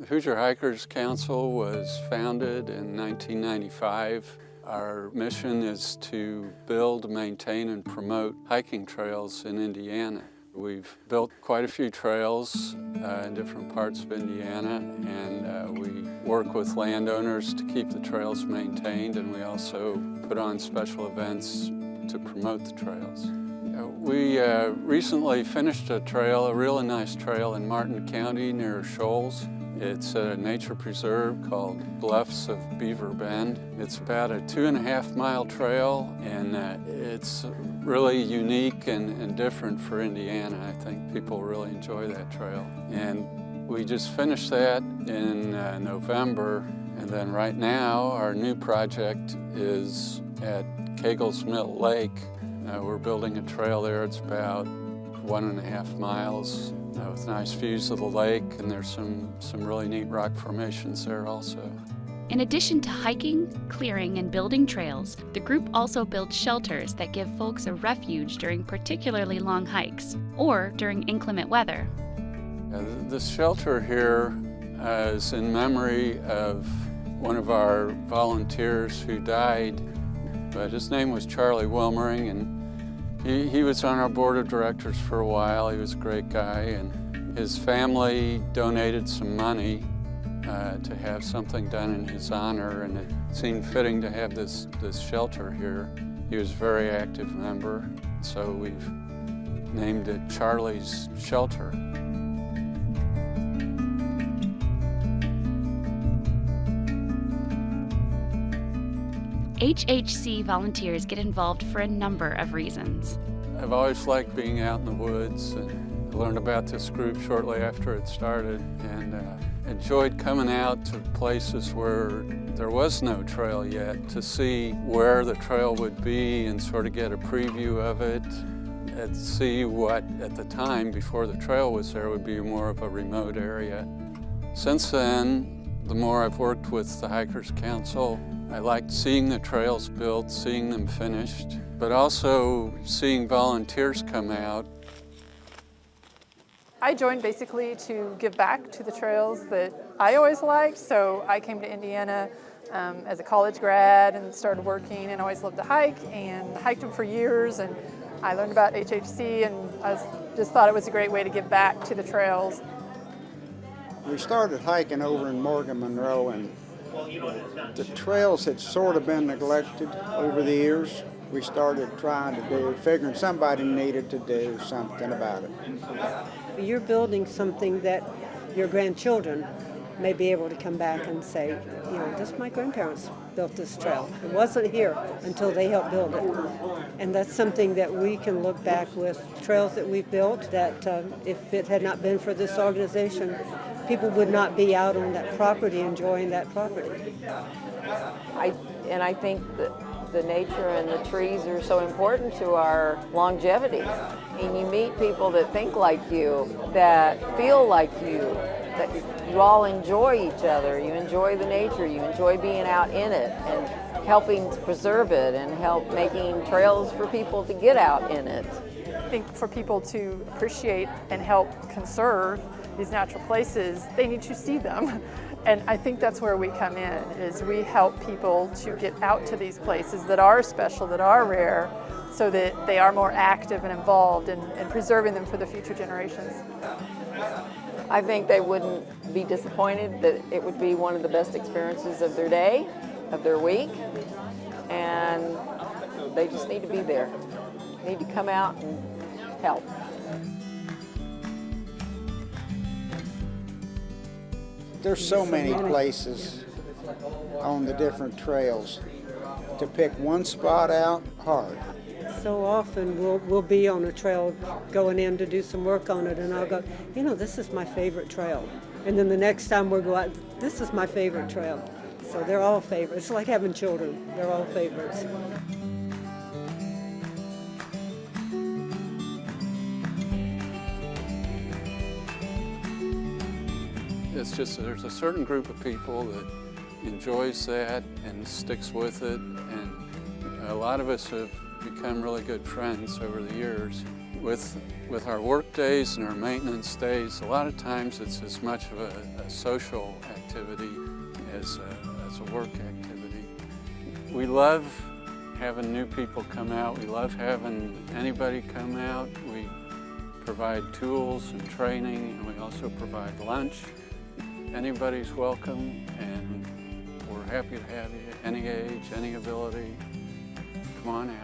Hoosier Hikers Council was founded in 1995. Our mission is to build, maintain, and promote hiking trails in Indiana. We've built quite a few trails in different parts of Indiana, and we work with landowners to keep the trails maintained, and we also put on special events to promote the trails. We recently finished a trail, a really nice trail in Martin County near Shoals. It's a nature preserve called Bluffs of Beaver Bend. It's about a 2.5-mile trail, and it's really unique and different for Indiana. I think people really enjoy that trail. And we just finished that in November, and then right now our new project is at Cagles Mill Lake. We're building a trail there. It's about 1.5 miles with nice views of the lake, and there's some really neat rock formations there also. In addition to hiking, clearing, and building trails, the group also builds shelters that give folks a refuge during particularly long hikes or during inclement weather. The shelter here is in memory of one of our volunteers who died, but his name was Charlie Wilmering, and he was on our board of directors for a while. He was a great guy, and his family donated some money to have something done in his honor, and it seemed fitting to have this shelter here. He was a very active member, so we've named it Charlie's Shelter. HHC volunteers get involved for a number of reasons. I've always liked being out in the woods, and I learned about this group shortly after it started, and enjoyed coming out to places where there was no trail yet to see where the trail would be and sort of get a preview of it and see what at the time before the trail was there would be more of a remote area. Since then, the more I've worked with the Hikers Council, I liked seeing the trails built, seeing them finished, but also seeing volunteers come out. I joined basically to give back to the trails that I always liked, so I came to Indiana as a college grad and started working, and always loved to hike and hiked them for years, and I learned about HHC, and I just thought it was a great way to give back to the trails. We started hiking over in Morgan Monroe, and the trails had sort of been neglected over the years. We started figuring somebody needed to do something about it. You're building something that your grandchildren may be able to come back and say, you know, this my grandparents built this trail. It wasn't here until they helped build it. And that's something that we can look back with trails that we've built, that if it had not been for this organization, people would not be out on that property enjoying that property. I think that the nature and the trees are so important to our longevity. And you meet people that think like you, that feel like you, that you all enjoy each other. You enjoy the nature, you enjoy being out in it and helping to preserve it and help making trails for people to get out in it. I think for people to appreciate and help conserve these natural places, they need to see them. And I think that's where we come in, is we help people to get out to these places that are special, that are rare, so that they are more active and involved in preserving them for the future generations. I think they wouldn't be disappointed, that it would be one of the best experiences of their day, of their week, and they just need to be there. They need to come out and help. There's so many places on the different trails. To pick one spot out, hard. So often we'll be on a trail going in to do some work on it, and I'll go, you know, this is my favorite trail. And then the next time we'll go out, this is my favorite trail. So they're all favorites. It's like having children. They're all favorites. It's just there's a certain group of people that enjoys that and sticks with it, and a lot of us have become really good friends over the years. With our work days and our maintenance days, a lot of times it's as much of a social activity as a work activity. We love having new people come out. We love having anybody come out. We provide tools and training, and we also provide lunch. Anybody's welcome, and we're happy to have you, any age, any ability. Come on out.